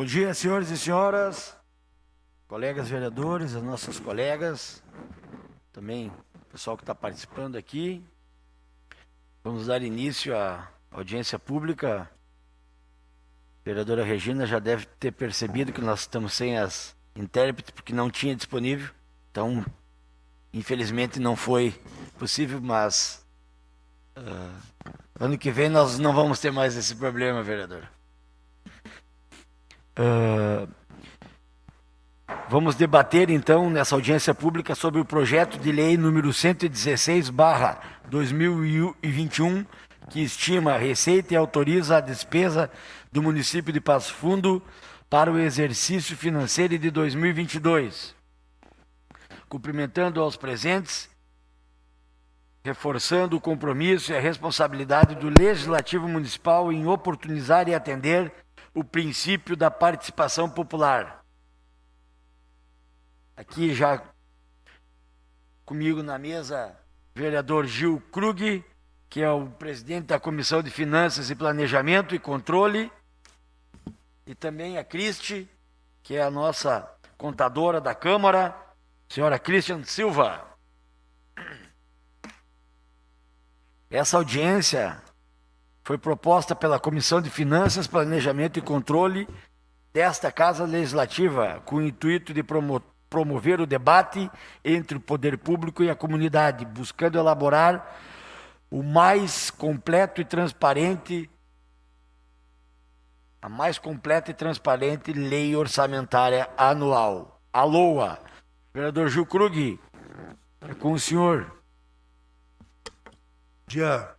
Bom dia, senhores e senhoras, colegas vereadores, as nossas colegas, também o pessoal que está participando aqui. Vamos dar início à audiência pública. A vereadora Regina já deve ter percebido que nós estamos sem as intérpretes, porque não tinha disponível. Então, infelizmente não foi possível, mas ano que vem nós não vamos ter mais esse problema, vereadora. Vamos debater, então, nessa audiência pública sobre o projeto de lei número 116/2021, que estima a receita e autoriza a despesa do município de Passo Fundo para o exercício financeiro de 2022. Cumprimentando aos presentes, reforçando o compromisso e a responsabilidade do Legislativo Municipal em oportunizar e atender o princípio da participação popular. Aqui já comigo na mesa, o vereador Gil Krug, que é o presidente da Comissão de Finanças e Planejamento e Controle, e também a Cristi, que é a nossa contadora da Câmara, senhora Cristian Silva. Essa audiência foi proposta pela Comissão de Finanças, Planejamento e Controle desta Casa Legislativa, com o intuito de promover o debate entre o poder público e a comunidade, buscando elaborar a mais completa e transparente lei orçamentária anual. A LOA. Vereador Gil Krug, é com o senhor. Bom dia a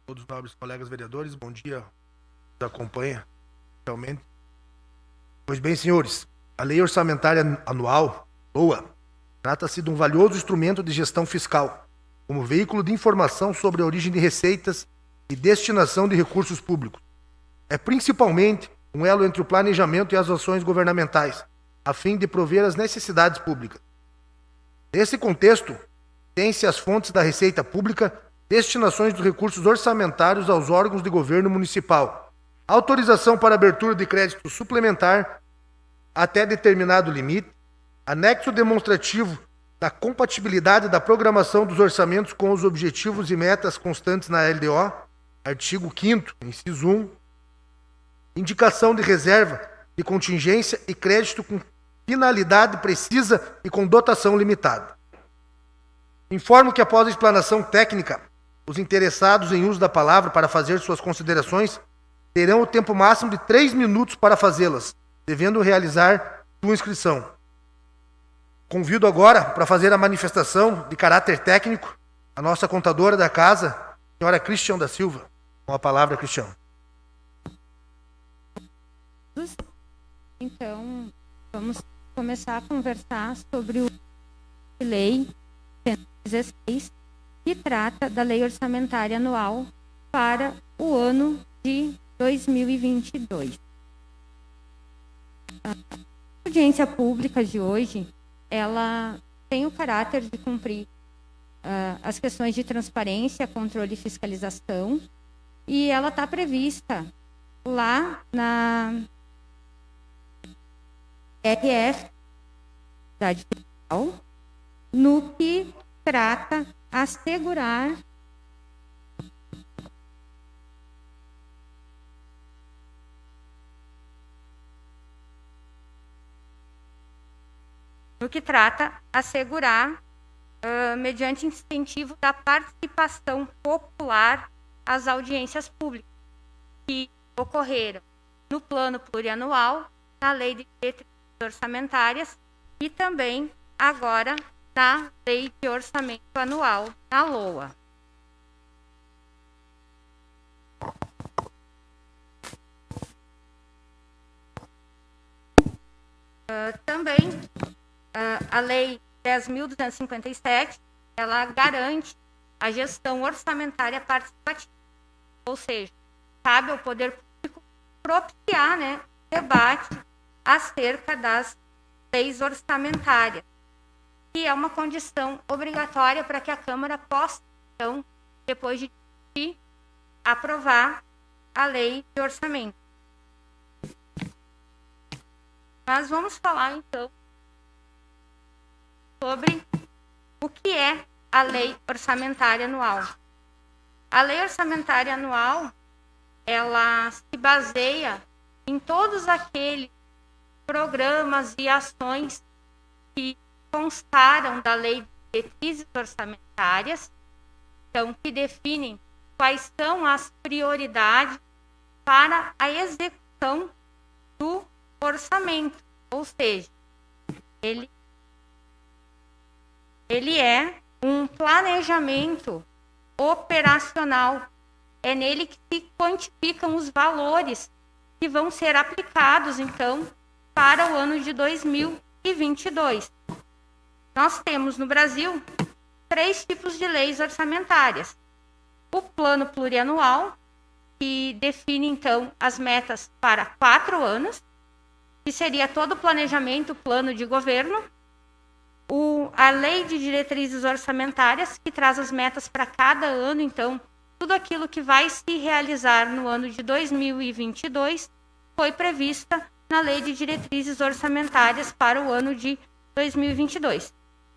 todos os nobres colegas vereadores, bom dia, nos acompanha realmente. Pois bem, senhores, a Lei Orçamentária Anual, LOA, trata-se de um valioso instrumento de gestão fiscal, como veículo de informação sobre a origem de receitas e destinação de recursos públicos. É principalmente um elo entre o planejamento e as ações governamentais, a fim de prover as necessidades públicas. Nesse contexto, tem-se as fontes da receita pública, destinações dos recursos orçamentários aos órgãos de governo municipal, autorização para abertura de crédito suplementar até determinado limite, anexo demonstrativo da compatibilidade da programação dos orçamentos com os objetivos e metas constantes na LDO, artigo 5º, inciso 1, indicação de reserva de contingência e crédito com finalidade precisa e com dotação limitada. Informo que após a explanação técnica, os interessados em uso da palavra para fazer suas considerações terão o tempo máximo de 3 minutos para fazê-las, devendo realizar sua inscrição. Convido agora para fazer a manifestação de caráter técnico a nossa contadora da casa, senhora Cristian da Silva. Com a palavra, Cristian. Então, vamos começar a conversar sobre o Lei 116, que trata da Lei Orçamentária Anual para o ano de 2022. A audiência pública de hoje, ela tem o caráter de cumprir as questões de transparência, controle e fiscalização, e ela está prevista lá na RF da Digital, no que trata assegurar mediante incentivo da participação popular às audiências públicas que ocorreram no plano plurianual, na lei de diretrizes orçamentárias e também agora na lei de orçamento anual, na LOA. Também a lei 10.257, ela garante a gestão orçamentária participativa, ou seja, cabe ao poder público propiciar, debate acerca das leis orçamentárias, que é uma condição obrigatória para que a Câmara possa, então, depois de aprovar a lei de orçamento. Mas vamos falar, então, sobre o que é a Lei Orçamentária Anual. A Lei Orçamentária Anual, ela se baseia em todos aqueles programas e ações que constaram da Lei de Diretrizes Orçamentárias, então, que definem quais são as prioridades para a execução do orçamento, ou seja, ele é um planejamento operacional. É nele que se quantificam os valores que vão ser aplicados, então, para o ano de 2022. Nós temos no Brasil 3 tipos de leis orçamentárias. O plano plurianual, que define, então, as metas para 4 anos, que seria todo o planejamento, plano de governo. A lei de diretrizes orçamentárias, que traz as metas para cada ano, então, tudo aquilo que vai se realizar no ano de 2022 foi prevista na lei de diretrizes orçamentárias para o ano de 2022.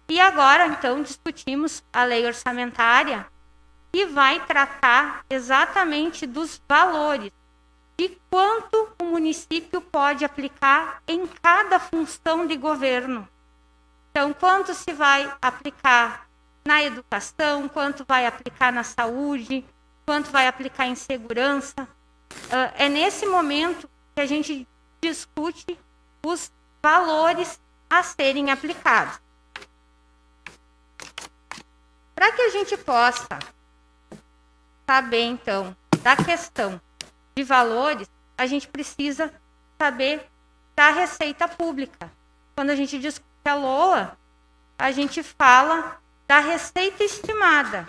E agora, então, discutimos a lei orçamentária, que vai tratar exatamente dos valores, de quanto o município pode aplicar em cada função de governo. Então, quanto se vai aplicar na educação, quanto vai aplicar na saúde, quanto vai aplicar em segurança. É nesse momento que a gente discute os valores a serem aplicados. Para que a gente possa saber, então, da questão de valores, a gente precisa saber da receita pública. Quando a gente discute a LOA, a gente fala da receita estimada.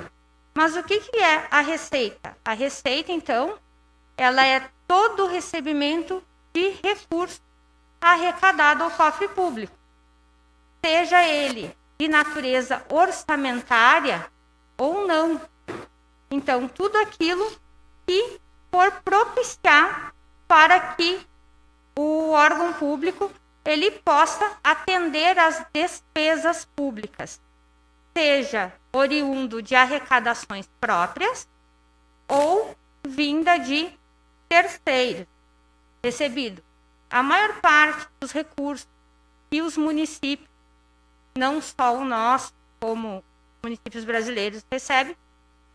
Mas o que é a receita? A receita, então, ela é todo o recebimento de recurso arrecadado ao cofre público, seja ele de natureza orçamentária ou não. Então, tudo aquilo que for propiciar para que o órgão público ele possa atender às despesas públicas, seja oriundo de arrecadações próprias ou vinda de terceiros, recebido. A maior parte dos recursos que os municípios, não só o nosso, como municípios brasileiros recebem,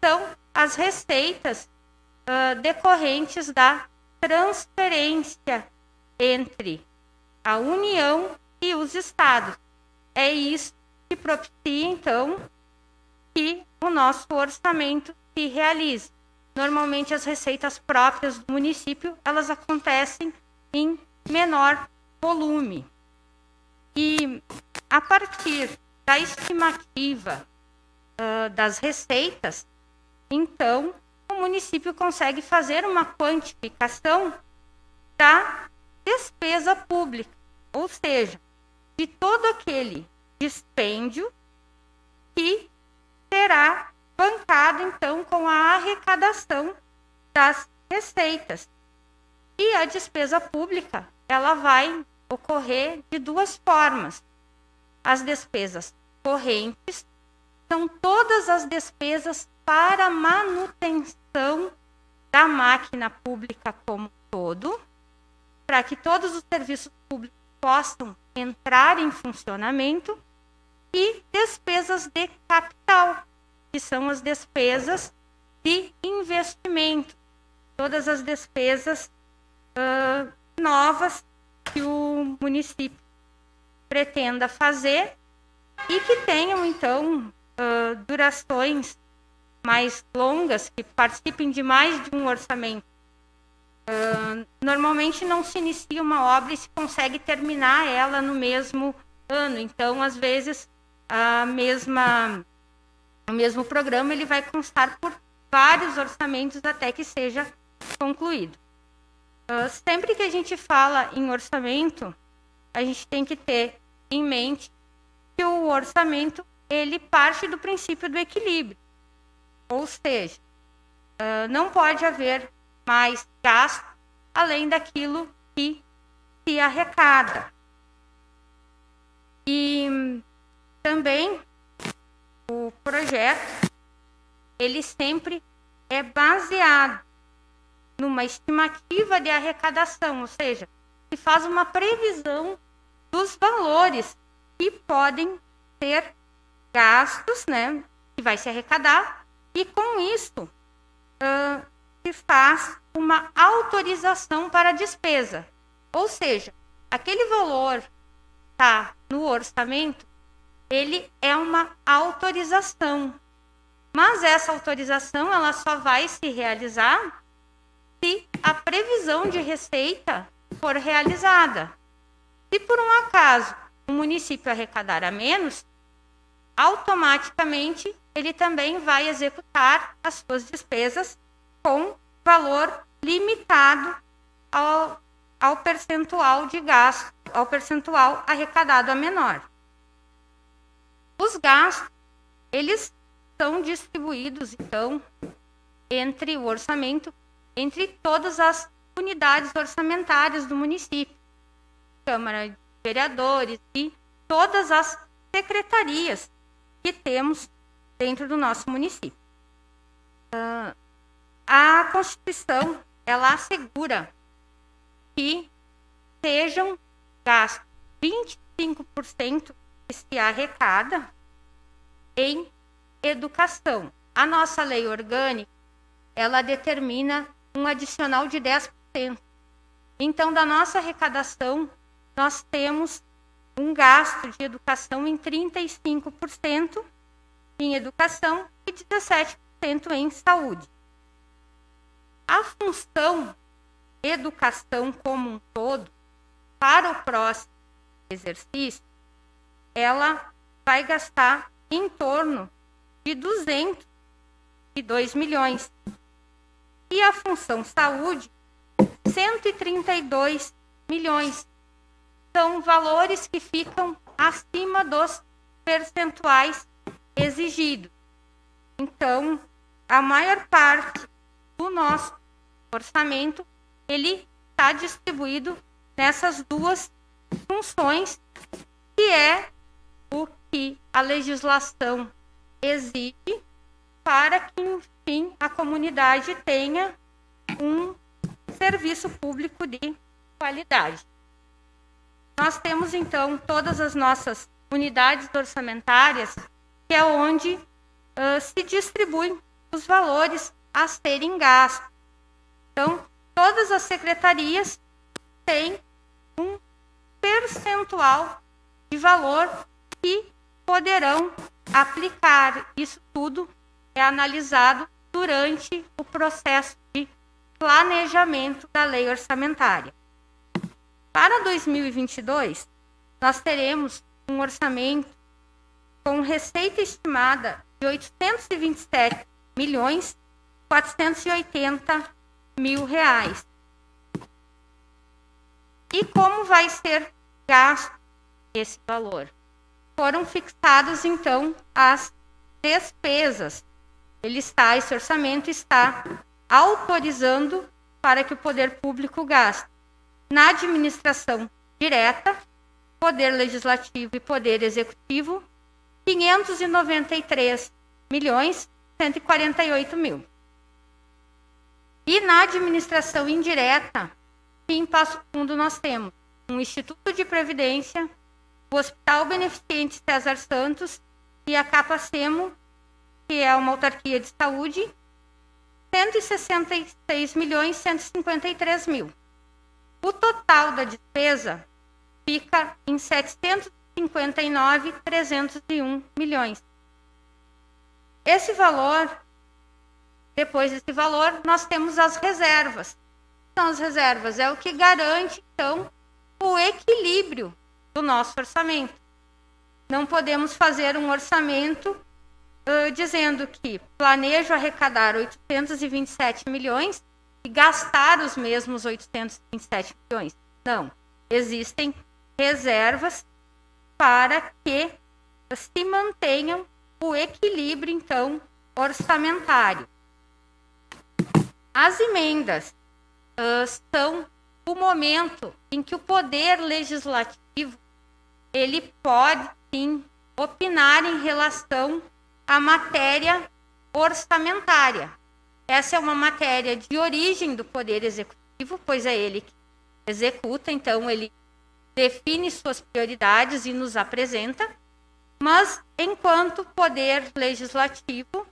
são as receitas decorrentes da transferência entre a União e os estados. É isso que propicia, então, que o nosso orçamento se realize. Normalmente, as receitas próprias do município, elas acontecem em menor volume. E, a partir da estimativa das receitas, então, o município consegue fazer uma quantificação da despesa pública, ou seja, de todo aquele dispêndio que será bancado, então, com a arrecadação das receitas. E a despesa pública, ela vai ocorrer de 2 formas. As despesas correntes são todas as despesas para manutenção da máquina pública como um todo, para que todos os serviços públicos possam entrar em funcionamento, e despesas de capital, que são as despesas de investimento, todas as despesas novas que o município pretenda fazer e que tenham, então, durações mais longas, que participem de mais de um orçamento. Normalmente não se inicia uma obra e se consegue terminar ela no mesmo ano. Então, às vezes, o mesmo programa ele vai constar por vários orçamentos até que seja concluído. Sempre que a gente fala em orçamento, a gente tem que ter em mente que o orçamento ele parte do princípio do equilíbrio. Ou seja, não pode haver mais gasto além daquilo que se arrecada. E também o projeto, ele sempre é baseado numa estimativa de arrecadação, ou seja, se faz uma previsão dos valores que podem ser gastos, né, que vai se arrecadar, e com isso se faz uma autorização para a despesa. Ou seja, aquele valor está no orçamento, ele é uma autorização. Mas essa autorização ela só vai se realizar se a previsão de receita for realizada. Se por um acaso o município arrecadar a menos, automaticamente ele também vai executar as suas despesas com valor limitado ao percentual de gasto, ao percentual arrecadado a menor. Os gastos, eles são distribuídos, então, entre o orçamento, entre todas as unidades orçamentárias do município, Câmara de Vereadores e todas as secretarias que temos dentro do nosso município. A Constituição, ela assegura que sejam gastos 25% que se arrecada em educação. A nossa lei orgânica, ela determina um adicional de 10%. Então, da nossa arrecadação, nós temos um gasto de educação em 35% em educação e 17% em saúde. A função educação como um todo, para o próximo exercício, ela vai gastar em torno de 202 milhões. E a função saúde, 132 milhões. São valores que ficam acima dos percentuais exigidos. Então, a maior parte do nosso orçamento, ele está distribuído nessas duas funções, que é o que a legislação exige para que, enfim, a comunidade tenha um serviço público de qualidade. Nós temos, então, todas as nossas unidades orçamentárias, que é onde se distribuem os valores a serem gastos. Então, todas as secretarias têm um percentual de valor que poderão aplicar. Isso tudo é analisado durante o processo de planejamento da lei orçamentária. Para 2022, nós teremos um orçamento com receita estimada de R$ 827.480.000. E como vai ser gasto esse valor? Foram fixadas, então, as despesas. Esse orçamento está autorizando para que o poder público gaste na administração direta, poder legislativo e poder executivo, 593.148.000. E na administração indireta, em Passo Fundo, nós temos um Instituto de Previdência, o Hospital Beneficente César Santos e a Capacemo, que é uma autarquia de saúde, 166.153.000. O total da despesa fica em 759.301 milhões. Esse valor, depois desse valor, nós temos as reservas. Então, as reservas é o que garante, então, o equilíbrio do nosso orçamento. Não podemos fazer um orçamento dizendo que planejo arrecadar 827 milhões e gastar os mesmos 827 milhões. Não. Existem reservas para que se mantenham o equilíbrio, então, orçamentário. As emendas são o momento em que o poder legislativo ele pode, sim, opinar em relação à matéria orçamentária. Essa é uma matéria de origem do Poder Executivo, pois é ele que executa, então ele define suas prioridades e nos apresenta, mas enquanto Poder Legislativo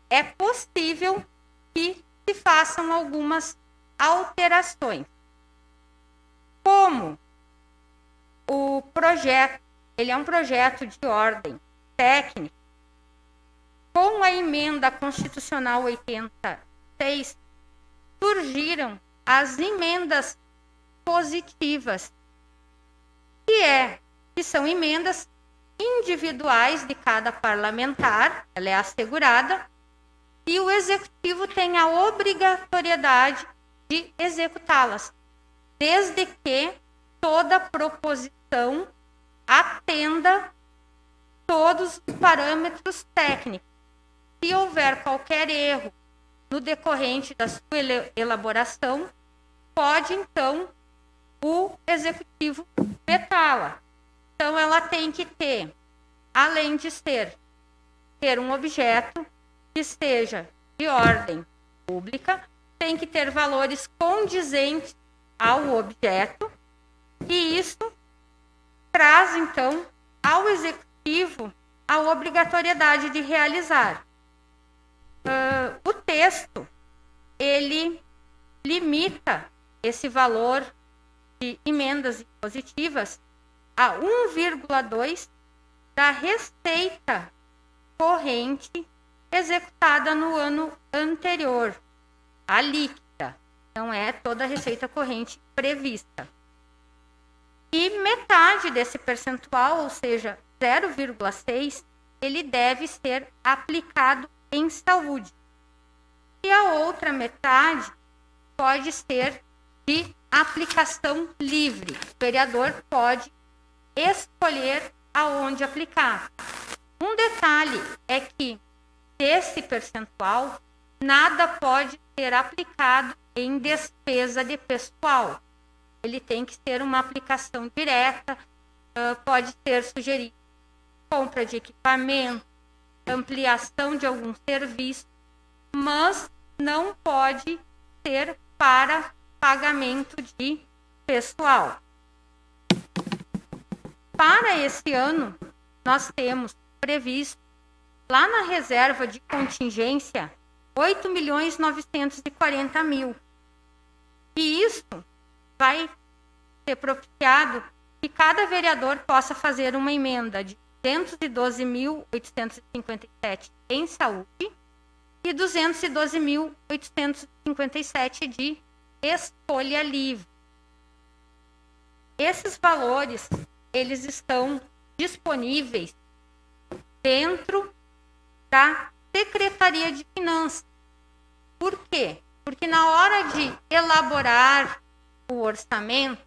é possível que se façam algumas alterações. Como o projeto, ele é um projeto de ordem técnica, com a emenda constitucional 86, surgiram as emendas positivas, que são emendas individuais de cada parlamentar, ela é assegurada, e o Executivo tem a obrigatoriedade de executá-las, desde que toda proposição atenda todos os parâmetros técnicos. Se houver qualquer erro no decorrente da sua elaboração, pode, então, o Executivo vetá-la. Então, ela tem que ter, além de ter um objeto que seja de ordem pública, tem que ter valores condizentes ao objeto, e isso traz, então, ao Executivo a obrigatoriedade de realizar. O texto, ele limita esse valor de emendas impositivas a 1,2 da receita corrente executada no ano anterior, a líquida, não é toda a receita corrente prevista. E metade desse percentual, ou seja, 0,6, ele deve ser aplicado em saúde. E a outra metade pode ser de aplicação livre. O vereador pode escolher aonde aplicar. Um detalhe é que desse percentual, nada pode ser aplicado em despesa de pessoal. Ele tem que ser uma aplicação direta, pode ser sugerido compra de equipamento, ampliação de algum serviço, mas não pode ser para pagamento de pessoal. Para esse ano, nós temos previsto, lá na reserva de contingência, 8.940.000. E isso vai ser propiciado que cada vereador possa fazer uma emenda de 212.857 em saúde e 212.857 de escolha livre. Esses valores, eles estão disponíveis dentro da Secretaria de Finanças. Por quê? Porque na hora de elaborar o orçamento,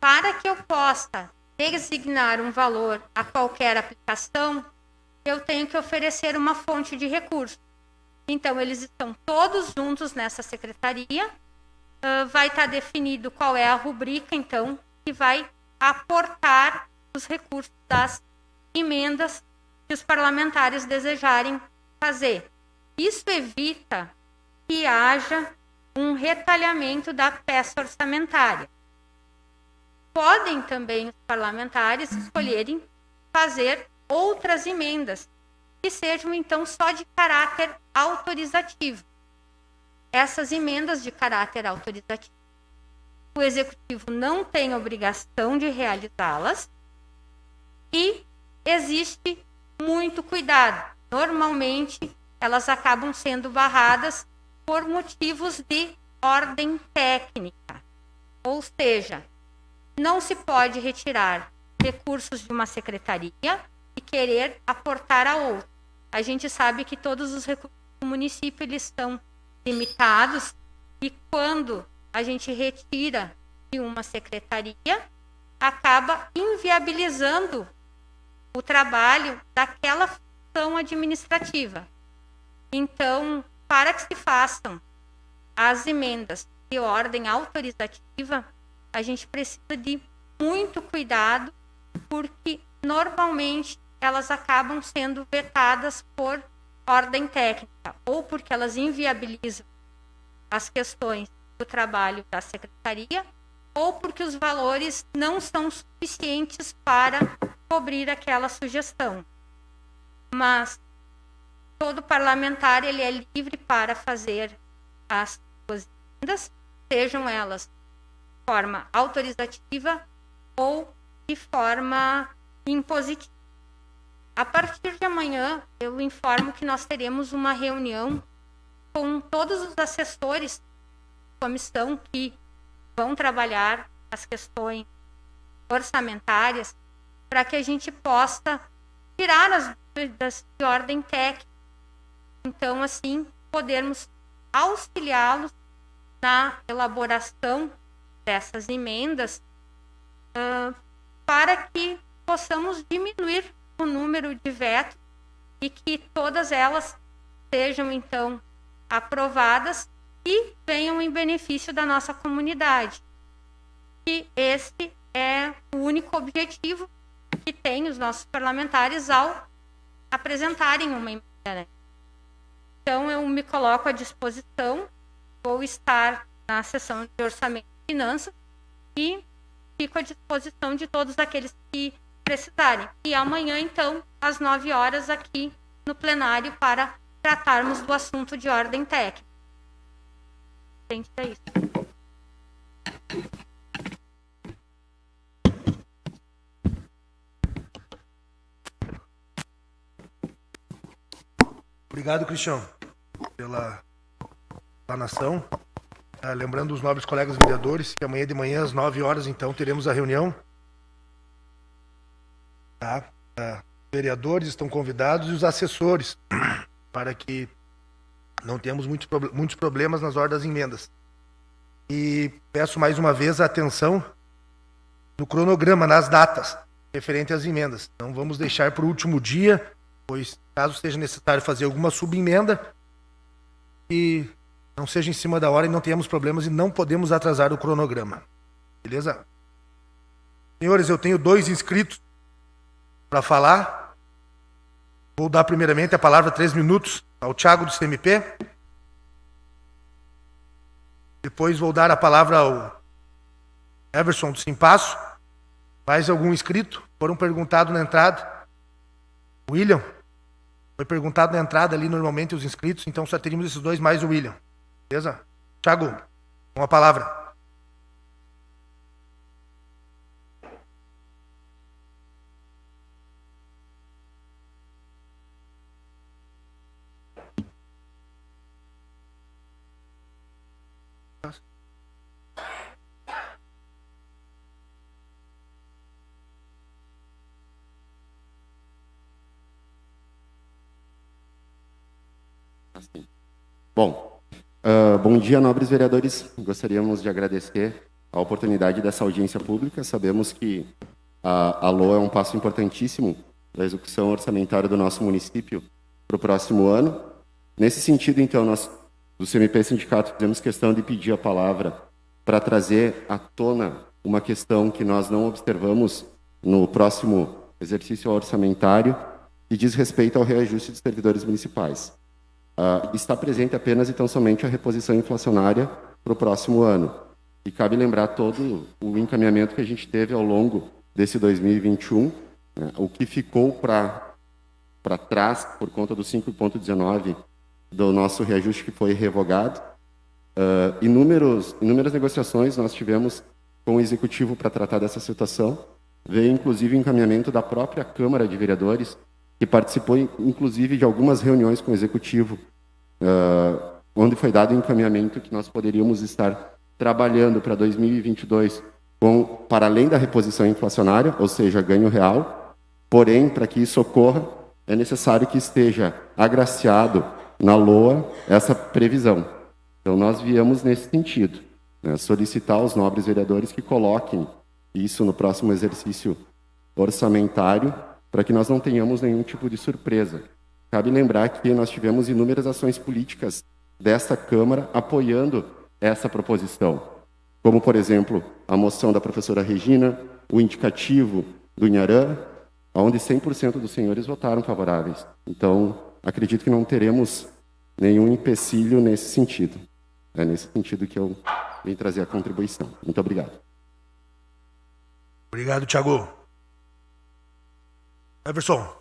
para que eu possa designar um valor a qualquer aplicação, eu tenho que oferecer uma fonte de recurso. Então, eles estão todos juntos nessa secretaria. Vai estar definido qual é a rubrica, então, que vai aportar os recursos das emendas que os parlamentares desejarem fazer. Isso evita que haja um retalhamento da peça orçamentária. Podem também os parlamentares escolherem fazer outras emendas, que sejam, então, só de caráter autorizativo. Essas emendas de caráter autorizativo, o Executivo não tem obrigação de realizá-las e existe muito cuidado. Normalmente, elas acabam sendo barradas por motivos de ordem técnica. Ou seja, não se pode retirar recursos de uma secretaria e querer aportar a outra. A gente sabe que todos os recursos do município eles estão limitados e quando a gente retira de uma secretaria, acaba inviabilizando o trabalho daquela função administrativa. Então, para que se façam as emendas de ordem autorizativa, a gente precisa de muito cuidado porque normalmente elas acabam sendo vetadas por ordem técnica, ou porque elas inviabilizam as questões do trabalho da secretaria, ou porque os valores não são suficientes para cobrir aquela sugestão. Mas todo parlamentar ele é livre para fazer as suas emendas, sejam elas de forma autorizativa ou de forma impositiva. A partir de amanhã, eu informo que nós teremos uma reunião com todos os assessores da comissão que vão trabalhar as questões orçamentárias para que a gente possa tirar as dúvidas de ordem técnica. Então, assim, podermos auxiliá-los na elaboração dessas emendas para que possamos diminuir o número de vetos e que todas elas sejam, então, aprovadas e venham em benefício da nossa comunidade. E esse é o único objetivo que tem os nossos parlamentares ao apresentarem uma emenda, né? Então, eu me coloco à disposição, vou estar na sessão de Orçamento e Finanças e fico à disposição de todos aqueles que precisarem. E amanhã, então, às 9 horas, aqui no plenário, para tratarmos do assunto de ordem técnica. Gente, é isso. Obrigado, Cristiano, pela explanação. Lembrando os nobres colegas vereadores que amanhã de manhã, às 9 horas, então, teremos a reunião. Tá? Vereadores estão convidados e os assessores, para que não tenhamos muitos problemas nas horas das emendas. E peço mais uma vez a atenção no cronograma, nas datas, referente às emendas. Não vamos deixar para o último dia, pois caso seja necessário fazer alguma subemenda, e não seja em cima da hora e não tenhamos problemas e não podemos atrasar o cronograma. Beleza? Senhores, eu tenho 2 inscritos para falar. Vou dar primeiramente a palavra 3 minutos ao Thiago do CMP. Depois vou dar a palavra ao Everson do Simpasso. Mais algum inscrito? Foram perguntados na entrada. William? Foi perguntado na entrada ali normalmente os inscritos, então só teríamos esses 2 mais o William. Beleza? Thiago, com a palavra. Bom, bom dia, nobres vereadores. Gostaríamos de agradecer a oportunidade dessa audiência pública. Sabemos que a LOA é um passo importantíssimo da execução orçamentária do nosso município para o próximo ano. Nesse sentido, então, nós, do CMP Sindicato, fizemos questão de pedir a palavra para trazer à tona uma questão que nós não observamos no próximo exercício orçamentário, que diz respeito ao reajuste dos servidores municipais. Está presente apenas e tão somente a reposição inflacionária para o próximo ano. E cabe lembrar todo o encaminhamento que a gente teve ao longo desse 2021, né, o que ficou para trás por conta do 5,19 do nosso reajuste que foi revogado. Inúmeras negociações nós tivemos com o Executivo para tratar dessa situação. Veio, inclusive, o encaminhamento da própria Câmara de Vereadores, que participou, inclusive, de algumas reuniões com o Executivo, onde foi dado o encaminhamento que nós poderíamos estar trabalhando para 2022 para além da reposição inflacionária, ou seja, ganho real. Porém, para que isso ocorra, é necessário que esteja agraciado na LOA essa previsão. Então, nós viemos nesse sentido, né, solicitar aos nobres vereadores que coloquem isso no próximo exercício orçamentário, para que nós não tenhamos nenhum tipo de surpresa. Cabe lembrar que nós tivemos inúmeras ações políticas desta Câmara apoiando essa proposição, como, por exemplo, a moção da professora Regina, o indicativo do Inharã, onde 100% dos senhores votaram favoráveis. Então, acredito que não teremos nenhum empecilho nesse sentido. É nesse sentido que eu vim trazer a contribuição. Muito obrigado. Obrigado, Thiago. Everson.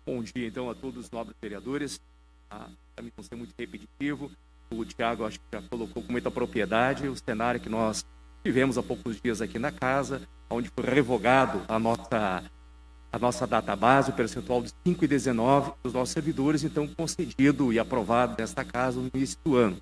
Bom dia, então, a todos os nobres vereadores. Para mim não ser muito repetitivo, o Thiago acho que já colocou com muita propriedade o cenário que nós tivemos há poucos dias aqui na casa, onde foi revogado a nossa database, o percentual de 5,19 dos nossos servidores, então concedido e aprovado nesta casa no início do ano.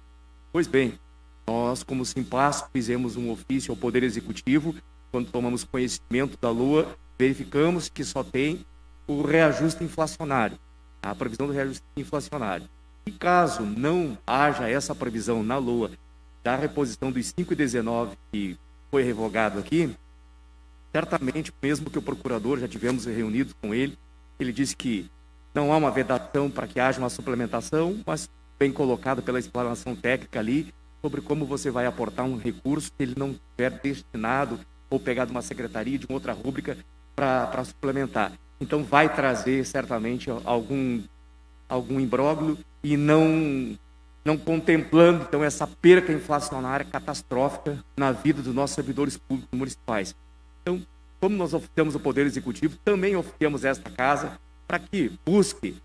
Pois bem, nós, como Simpasco, fizemos um ofício ao Poder Executivo, quando tomamos conhecimento da LOA, verificamos que só tem o reajuste inflacionário, a previsão do reajuste inflacionário. E caso não haja essa previsão na LOA da reposição dos 5,19 que foi revogado aqui, certamente, mesmo que o procurador, já tivemos reunidos com ele disse que não há uma vedação para que haja uma suplementação, mas bem colocado pela explanação técnica ali, sobre como você vai aportar um recurso se ele não tiver destinado ou pegado uma secretaria de uma outra rúbrica para suplementar. Então vai trazer certamente algum imbróglio e não contemplando então essa perca inflacionária catastrófica na vida dos nossos servidores públicos municipais. Então, como nós ofertamos o Poder Executivo, também ofertamos esta casa para que busque,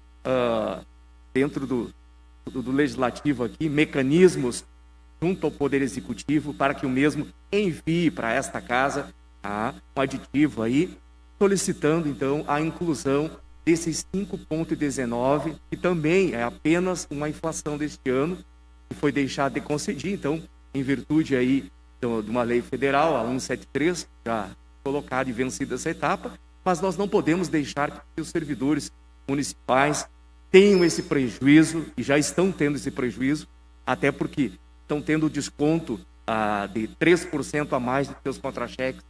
dentro do Legislativo aqui, mecanismos junto ao Poder Executivo para que o mesmo envie para esta casa um aditivo aí, solicitando, então, a inclusão desses 5,19, que também é apenas uma inflação deste ano, que foi deixada de conceder, então, em virtude aí de uma lei federal, a 173, já colocada e vencida essa etapa, mas nós não podemos deixar que os servidores municipais tenham esse prejuízo, e já estão tendo esse prejuízo, até porque estão tendo desconto de 3% a mais dos seus contra-cheques,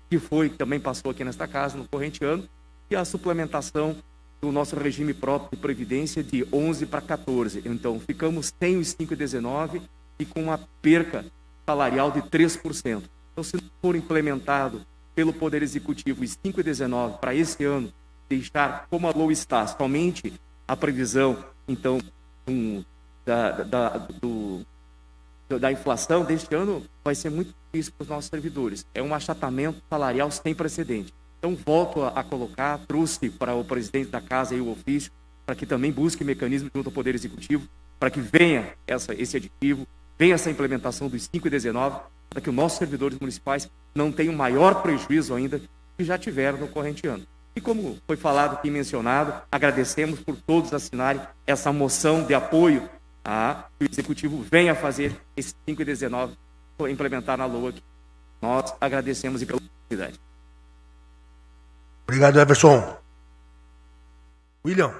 que também passou aqui nesta casa no corrente ano, e a suplementação do nosso regime próprio de previdência de 11 para 14. Então, ficamos sem os 5,19 e com uma perca salarial de 3%. Então, se não for implementado pelo Poder Executivo os 5,19 para esse ano, deixar como a LOA está, somente a previsão, então, da inflação deste ano, vai ser muito difícil para os nossos servidores. É um achatamento salarial sem precedente. Então, volto a colocar, trouxe para o presidente da casa aí o ofício, para que também busque mecanismos junto ao Poder Executivo, para que venha esse aditivo, venha essa implementação dos 5,19, para que os nossos servidores municipais não tenham maior prejuízo ainda que já tiveram no corrente ano. E como foi falado aqui e mencionado, agradecemos por todos assinarem essa moção de apoio que o Executivo venha fazer esse 5,19 implementar na LOA aqui. Nós agradecemos pela oportunidade. Obrigado, Everson. William.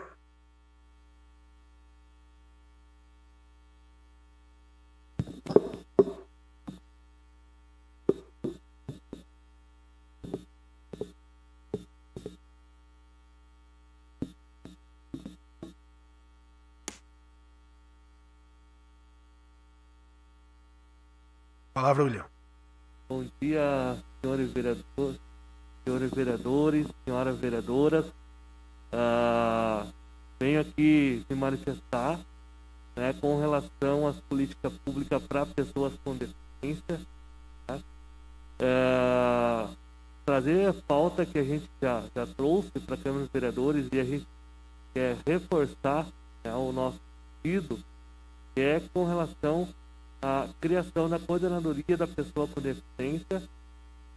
Palavra, William. Bom dia, senhores vereadores, senhoras vereadoras. Venho aqui me manifestar, né, com relação às políticas públicas para pessoas com deficiência. Tá? Trazer a pauta que a gente já trouxe para a Câmara dos Vereadores e a gente quer reforçar, né, o nosso pedido, que é com relação a criação da coordenadoria da pessoa com deficiência,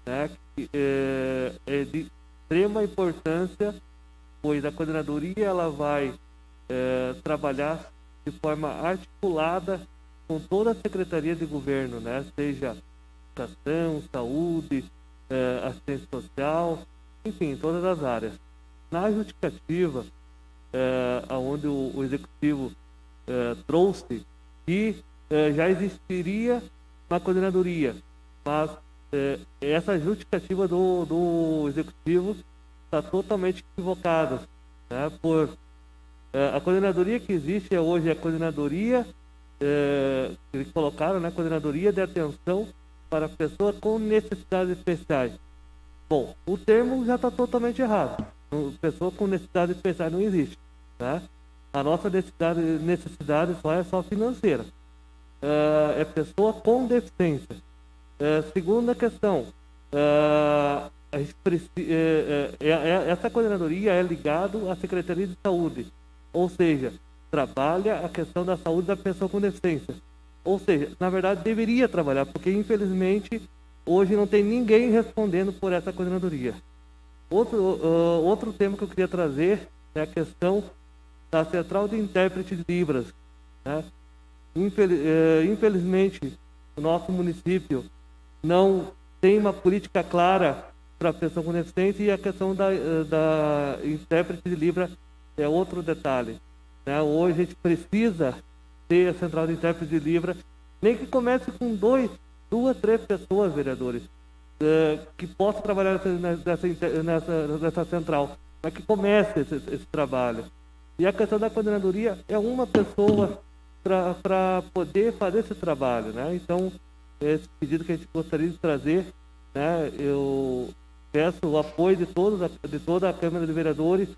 né, que é de extrema importância, pois a coordenadoria ela vai trabalhar de forma articulada com toda a Secretaria de Governo, né, seja educação, saúde, assistência social, enfim, todas as áreas. Na justificativa, onde o Executivo trouxe que já existiria uma coordenadoria, mas essa justificativa do Executivo está totalmente equivocada, né? A coordenadoria que existe hoje é a coordenadoria eles colocaram, né, coordenadoria de atenção para pessoas com necessidades especiais. Bom, o termo já está totalmente errado. Pessoa com necessidades especiais não existe, né? A nossa necessidade só financeira. É pessoa com deficiência. Segunda questão, a gente essa coordenadoria é ligada à Secretaria de Saúde, ou seja, trabalha a questão da saúde da pessoa com deficiência. Ou seja, na verdade deveria trabalhar, porque infelizmente hoje não tem ninguém respondendo por essa coordenadoria. Outro tema que eu queria trazer é a questão da Central de Intérprete de Libras, né? Infelizmente, o nosso município não tem uma política clara para a pessoa com deficiência, e a questão da intérprete de Libras é outro detalhe, né? Hoje a gente precisa ter a Central de Intérprete de Libras, nem que comece com 2, 3 pessoas, vereadores, que possam trabalhar nessa central, mas que comece esse trabalho. E a questão da coordenadoria é uma pessoa para poder fazer esse trabalho, né? Então, esse pedido que a gente gostaria de trazer, né? Eu peço o apoio de toda a Câmara de Vereadores,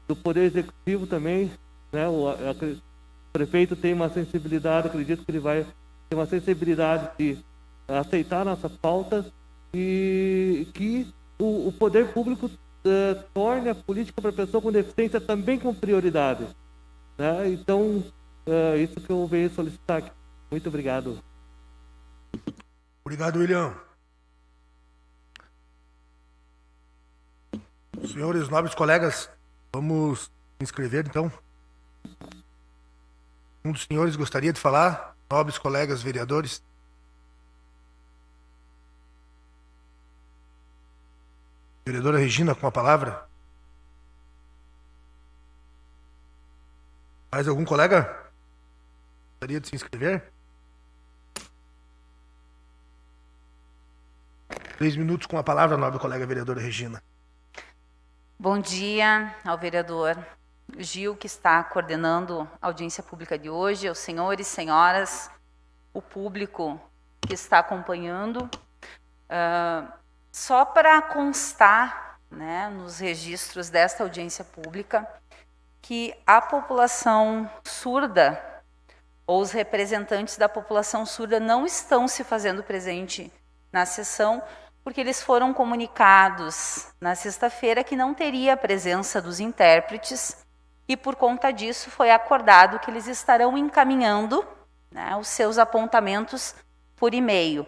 do Poder Executivo também, né? O prefeito tem uma sensibilidade, acredito que ele vai ter uma sensibilidade de aceitar a nossa pauta, e que o poder público torne a política para a pessoa com deficiência também com prioridade, né? Então, isso que eu venho solicitar aqui. Muito obrigado. Obrigado, William. Senhores nobres colegas, vamos inscrever então. Um dos senhores gostaria de falar? Nobres colegas vereadores. Vereadora Regina, com a palavra. Mais algum colega gostaria de se inscrever? 3 minutos com a palavra, nobre colega vereadora Regina. Bom dia ao vereador Gil, que está coordenando a audiência pública de hoje, aos senhores, senhoras, o público que está acompanhando. Só para constar, né, nos registros desta audiência pública, que a população surda, ou os representantes da população surda, não estão se fazendo presente na sessão, porque eles foram comunicados na sexta-feira que não teria a presença dos intérpretes, e por conta disso foi acordado que eles estarão encaminhando, né, os seus apontamentos por e-mail.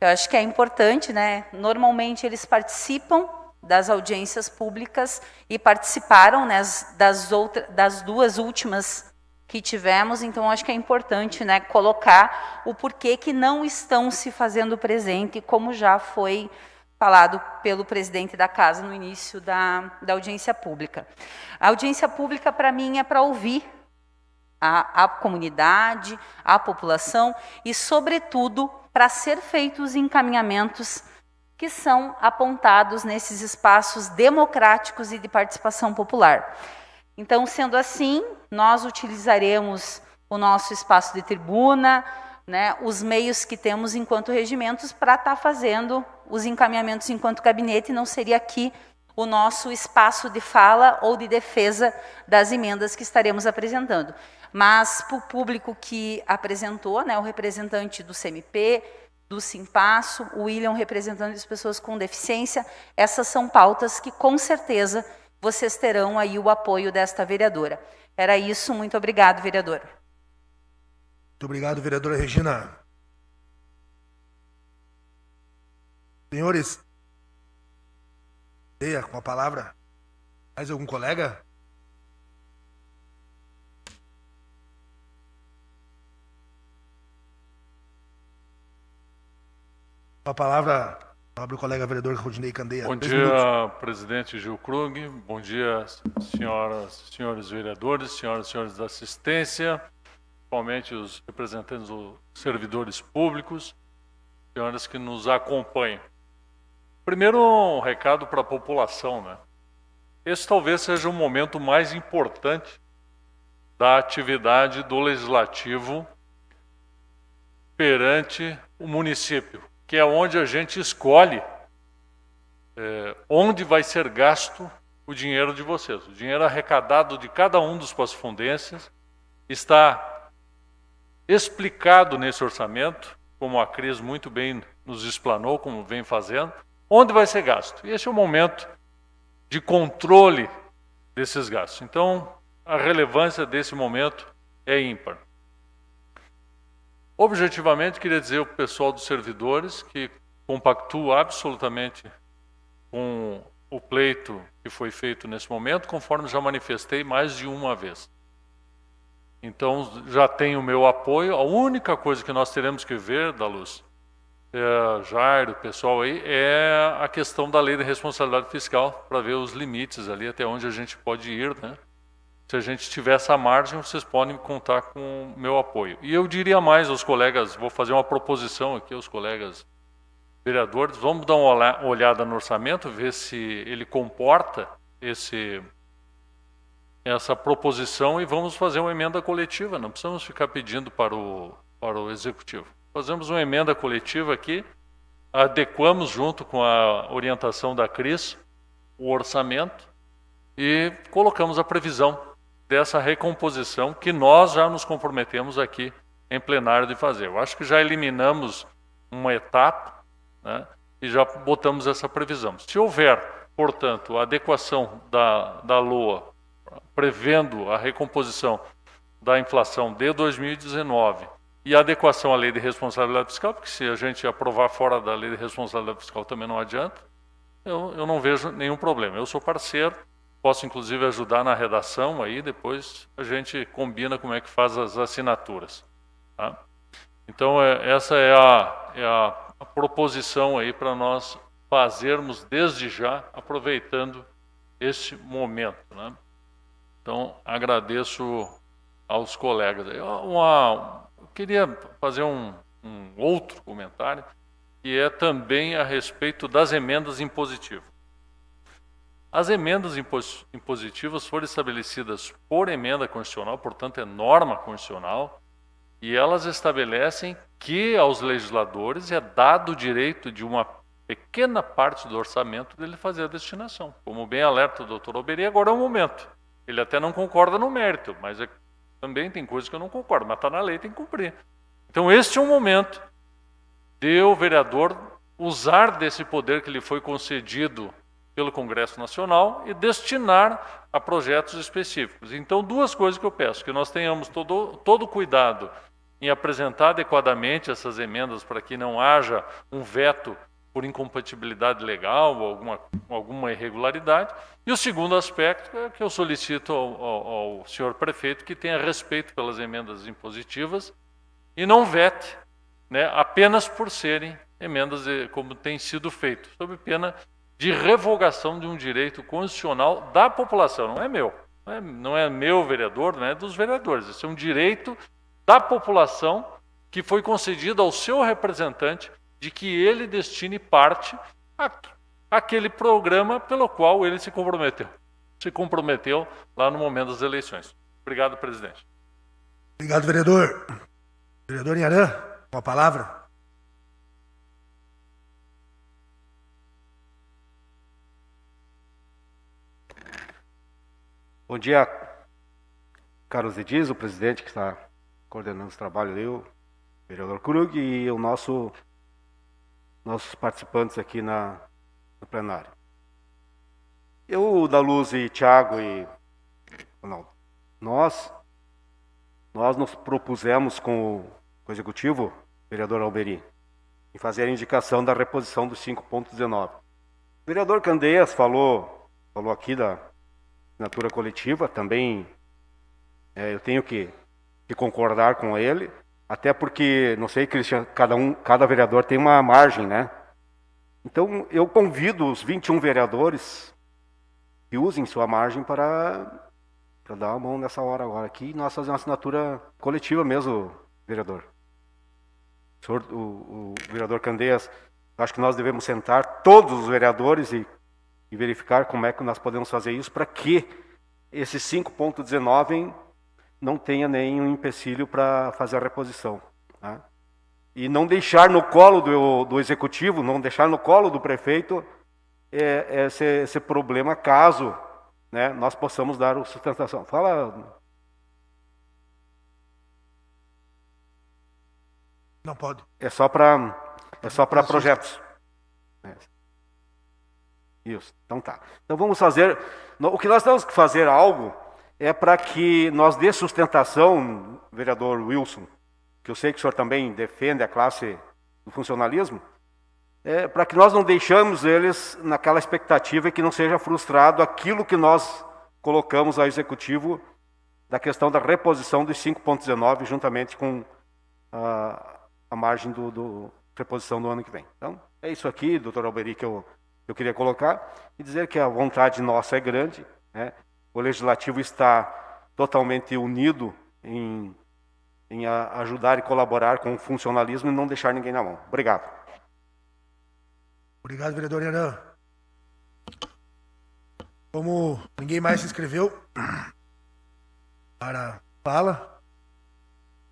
Eu acho que é importante, né? Normalmente eles participam das audiências públicas e participaram, né, das 2 últimas que tivemos, então acho que é importante, né, colocar o porquê que não estão se fazendo presente, como já foi falado pelo presidente da casa no início da audiência pública. A audiência pública, para mim, é para ouvir a comunidade, a população e, sobretudo, para ser feitos os encaminhamentos que são apontados nesses espaços democráticos e de participação popular. Então, sendo assim, nós utilizaremos o nosso espaço de tribuna, né, os meios que temos enquanto regimentos para estar fazendo os encaminhamentos enquanto gabinete, não seria aqui o nosso espaço de fala ou de defesa das emendas que estaremos apresentando. Mas para o público que apresentou, né, o representante do CMP, do Simpasso, o William, representante das pessoas com deficiência, essas são pautas que, com certeza, vocês terão aí o apoio desta vereadora. Era isso, muito obrigado, vereadora. Muito obrigado, vereadora Regina. Senhores, com a palavra, mais algum colega? Com a palavra, nobre colega vereador Rodinei Candeia. Bom dia, presidente Gil Krug. Bom dia, senhores vereadores, senhoras e senhores da assistência, principalmente os representantes dos servidores públicos, senhoras que nos acompanham. Primeiro, um recado para a população, né? Esse talvez seja o momento mais importante da atividade do Legislativo perante o município, que é onde a gente escolhe onde vai ser gasto o dinheiro de vocês. O dinheiro arrecadado de cada um dos passo-fundenses está explicado nesse orçamento, como a Cris muito bem nos explanou, como vem fazendo, onde vai ser gasto. E esse é o momento de controle desses gastos. Então, a relevância desse momento é ímpar. Objetivamente, queria dizer ao pessoal dos servidores que compactuo absolutamente com o pleito que foi feito nesse momento, conforme já manifestei mais de uma vez. Então, já tenho o meu apoio. A única coisa que nós teremos que ver, Daluz, Jair, o pessoal aí, é a questão da lei de responsabilidade fiscal, para ver os limites ali, até onde a gente pode ir, né? Se a gente tiver essa margem, vocês podem contar com o meu apoio. E eu diria mais aos colegas, vou fazer uma proposição aqui aos colegas vereadores, vamos dar uma olhada no orçamento, ver se ele comporta essa proposição e vamos fazer uma emenda coletiva, não precisamos ficar pedindo para o Executivo. Fazemos uma emenda coletiva aqui, adequamos junto com a orientação da Cris o orçamento e colocamos a previsão dessa recomposição que nós já nos comprometemos aqui em plenário de fazer. Eu acho que já eliminamos uma etapa, né, e já botamos essa previsão. Se houver, portanto, a adequação da LOA, prevendo a recomposição da inflação de 2019 e a adequação à lei de responsabilidade fiscal, porque se a gente aprovar fora da lei de responsabilidade fiscal também não adianta, eu não vejo nenhum problema. Eu sou parceiro, posso inclusive ajudar na redação, aí depois a gente combina como é que faz as assinaturas. Tá? Então, essa é a proposição aí para nós fazermos desde já, aproveitando este momento, né? Então, agradeço aos colegas. Eu queria fazer um outro comentário, que é também a respeito das emendas impositivas. As emendas impositivas foram estabelecidas por emenda constitucional, portanto é norma constitucional, e elas estabelecem que aos legisladores é dado o direito de uma pequena parte do orçamento dele fazer a destinação. Como bem alerta o doutor Alberi, agora é o momento. Ele até não concorda no mérito, mas também tem coisas que eu não concordo, mas está na lei, tem que cumprir. Então este é um momento de o vereador usar desse poder que lhe foi concedido pelo Congresso Nacional e destinar a projetos específicos. Então, duas coisas que eu peço, que nós tenhamos todo cuidado em apresentar adequadamente essas emendas para que não haja um veto por incompatibilidade legal ou alguma irregularidade. E o segundo aspecto é que eu solicito ao senhor prefeito que tenha respeito pelas emendas impositivas e não vete, né, apenas por serem emendas como tem sido feito, sob pena de revogação de um direito constitucional da população. Não é meu, não é meu vereador, não é dos vereadores. Esse é um direito da população que foi concedido ao seu representante de que ele destine parte àquele programa pelo qual ele se comprometeu lá no momento das eleições. Obrigado, presidente. Obrigado, vereador. Vereador Inharã, com a palavra. Bom dia, Carlos Edis, o presidente que está coordenando esse trabalho, eu, vereador Krug, e nossos participantes aqui no plenário. Eu, Daluz e Thiago e Ronaldo, nós nos propusemos com o executivo, vereador Alberi, em fazer a indicação da reposição dos 5,19. O vereador Candeias falou aqui da assinatura coletiva, também eu tenho que concordar com ele, até porque, não sei, Cristian, cada vereador tem uma margem, né? Então, eu convido os 21 vereadores que usem sua margem para dar a mão nessa hora agora aqui e nós fazemos uma assinatura coletiva mesmo, vereador. O vereador Candeias, acho que nós devemos sentar todos os vereadores e verificar como é que nós podemos fazer isso para que esse 5,19 não tenha nenhum empecilho para fazer a reposição. Tá? e não deixar no colo do executivo, não deixar no colo do prefeito esse problema, caso, né, nós possamos dar sustentação. Fala. Não pode. É só para projetos. Isso, então tá. Então vamos fazer, o que nós temos que fazer algo é para que nós dê sustentação, vereador Wilson, que eu sei que o senhor também defende a classe do funcionalismo, para que nós não deixamos eles naquela expectativa e que não seja frustrado aquilo que nós colocamos ao executivo da questão da reposição dos 5,19 juntamente com a margem do reposição do ano que vem. Então, é isso aqui, doutor Alberi, que eu queria colocar e dizer que a vontade nossa é grande, né? O Legislativo está totalmente unido em ajudar e colaborar com o funcionalismo e não deixar ninguém na mão. Obrigado. Obrigado, vereador Iran. Como ninguém mais se inscreveu para fala,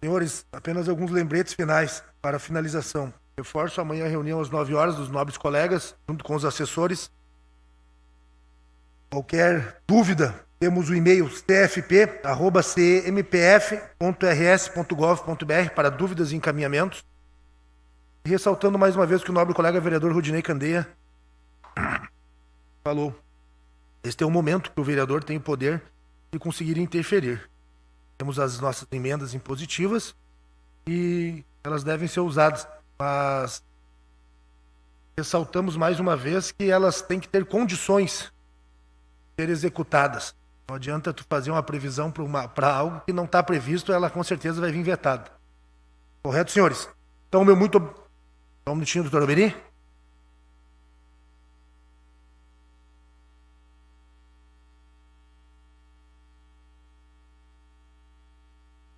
senhores, apenas alguns lembretes finais para finalização. Reforço amanhã a reunião às 9 horas dos nobres colegas, junto com os assessores. Qualquer dúvida, temos o e-mail cfp@cmpf.rs.gov.br para dúvidas e encaminhamentos. E ressaltando mais uma vez que o nobre colega vereador Rudinei Candeia falou. Este é o momento que o vereador tem o poder de conseguir interferir. Temos as nossas emendas impositivas e elas devem ser usadas, mas ressaltamos mais uma vez que elas têm que ter condições de ser executadas. Não adianta tu fazer uma previsão para algo que não está previsto, ela com certeza vai vir vetada. Correto, senhores? Então, Só um minutinho, doutor Alberi.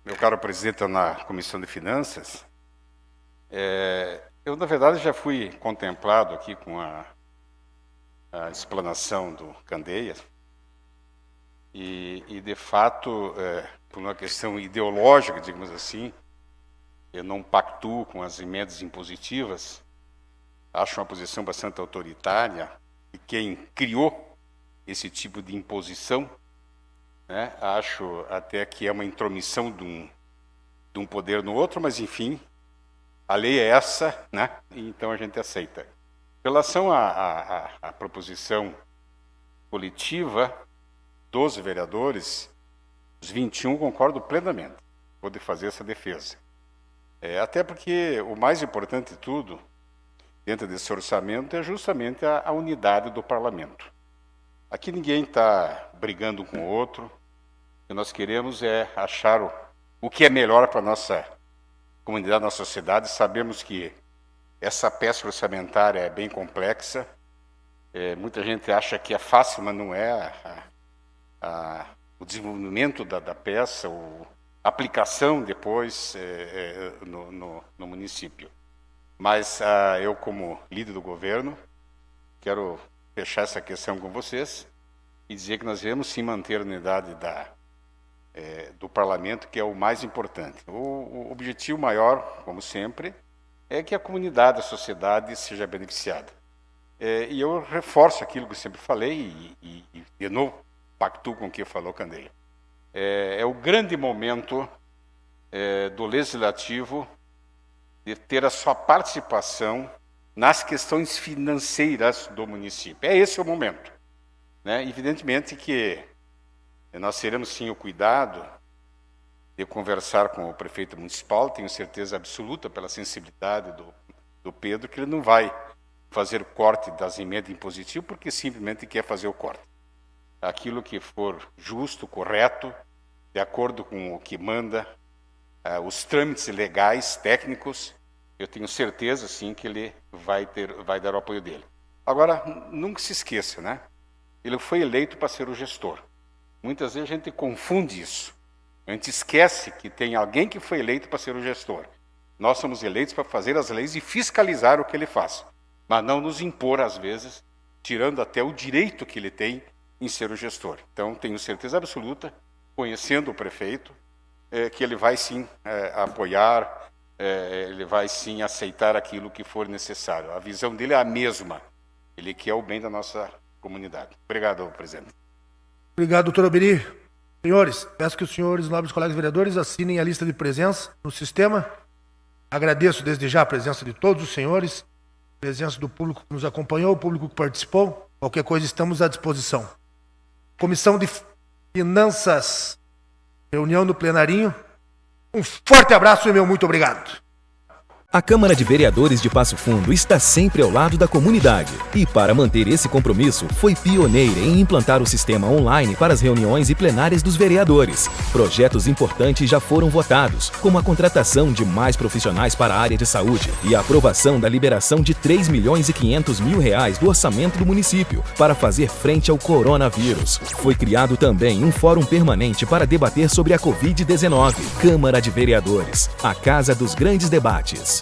Meu caro presidente na Comissão de Finanças, eu, na verdade, já fui contemplado aqui com a explanação do Candeia e de fato, por uma questão ideológica, digamos assim, eu não pactuo com as emendas impositivas, acho uma posição bastante autoritária, e quem criou esse tipo de imposição, né, acho até que é uma intromissão de um poder no outro, mas enfim, a lei é essa, né, e então a gente aceita. Em relação à proposição coletiva dos vereadores, os 21 concordo plenamente, vou fazer essa defesa. Até porque o mais importante de tudo, dentro desse orçamento, é justamente a unidade do parlamento. Aqui ninguém está brigando com o outro, o que nós queremos é achar o que é melhor para a nossa comunidade, nossa sociedade. Sabemos que essa peça orçamentária é bem complexa, muita gente acha que é fácil, mas não é. O desenvolvimento da peça, a aplicação depois no município. Mas eu, como líder do governo, quero fechar essa questão com vocês e dizer que nós devemos sim manter a unidade do parlamento, que é o mais importante. O objetivo maior, como sempre, é que a comunidade, a sociedade seja beneficiada. E eu reforço aquilo que eu sempre falei e de novo, pactuo com o que falou Candeia. É o grande momento do Legislativo de ter a sua participação nas questões financeiras do município. Esse o momento, né? Evidentemente que nós teremos sim o cuidado de conversar com o prefeito municipal, tenho certeza absoluta pela sensibilidade do Pedro, que ele não vai fazer corte das emendas impositivas porque simplesmente quer fazer o corte. Aquilo que for justo, correto, de acordo com o que manda, os trâmites legais, técnicos, eu tenho certeza, sim, que ele vai dar o apoio dele. Agora, nunca se esqueça, né? Ele foi eleito para ser o gestor. Muitas vezes a gente confunde isso. A gente esquece que tem alguém que foi eleito para ser o gestor. Nós somos eleitos para fazer as leis e fiscalizar o que ele faz, mas não nos impor, às vezes, tirando até o direito que ele tem em ser o gestor. Então, tenho certeza absoluta, conhecendo o prefeito, que ele vai sim apoiar ele vai sim aceitar aquilo que for necessário. A visão dele é a mesma. Ele quer o bem da nossa comunidade. Obrigado, presidente. Obrigado, doutor Alberi. Senhores, peço que os senhores, nobres colegas vereadores, assinem a lista de presença no sistema. Agradeço desde já a presença de todos os senhores, a presença do público que nos acompanhou, o público que participou. Qualquer coisa, estamos à disposição. Comissão de Finanças, reunião no plenarinho. Um forte abraço e meu muito obrigado. A Câmara de Vereadores de Passo Fundo está sempre ao lado da comunidade e, para manter esse compromisso, foi pioneira em implantar o sistema online para as reuniões e plenárias dos vereadores. Projetos importantes já foram votados, como a contratação de mais profissionais para a área de saúde e a aprovação da liberação de R$3.500.000 do orçamento do município para fazer frente ao coronavírus. Foi criado também um fórum permanente para debater sobre a Covid-19. Câmara de Vereadores, a casa dos grandes debates.